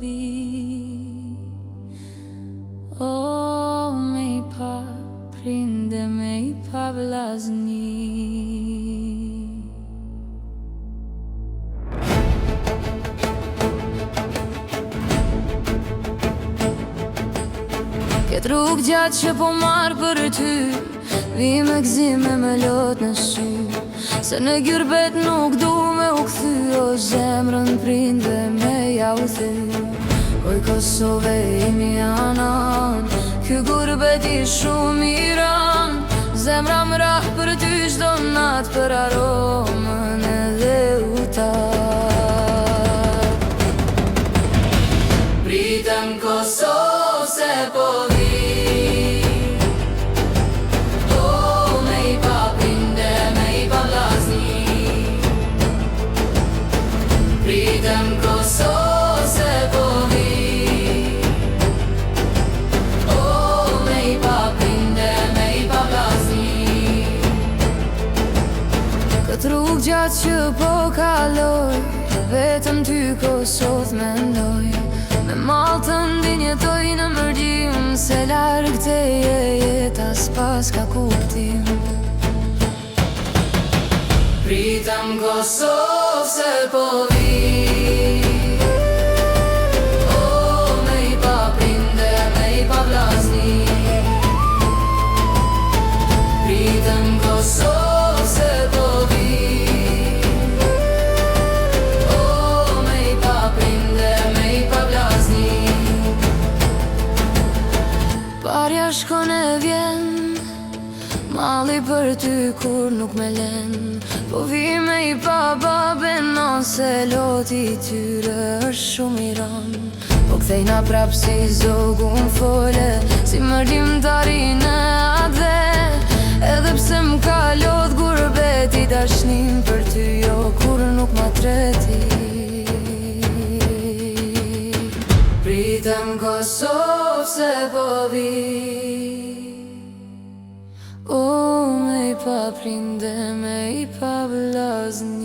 vi. O, me I pa prinde, me I pa vllazni. Këtë rrugë gjatë që po marrë për ty, vi me gzime me lot në sy, se në gyrbet nuk du me u kthy, o zemrën prinde me ja u thy. Oj Kosove imi anan, ky gurbet I shumë I ran, zemra mrah për ty çdo nat, për aromën edhe utar. Pritem Kosovë se po vi, o me I pa prinde, me I pa vllazni. Pritem Kosovë se po vi, o me I pa prinde, me I pa vllazni. Këtë rrugë gjatë që po kaloj, vetëm ty Kosovë mendoj, me mall të ndinjetoj në mërgjim, se larg teje jeta s'pas ka kuptim. Pritem Kosovë se po vi, o me I pa prinde, me I pa vllazni. Pritem Kosovë se po vi, o me I pa prinde, me I pa vllazni. Parja shkon e vjen, malli për ty kur nuk me len, po vi me I pa baben, ose loti tyre është shumë I ran. Po kthejna prap si zogun fole, si mërdimtari në adhe, edhe pse m'ka lodh gurbeti, dashnin për ty jo kur nuk ma treti. Pritem Kosovë se po vi, o me I pa prinde, me I pa vllazni.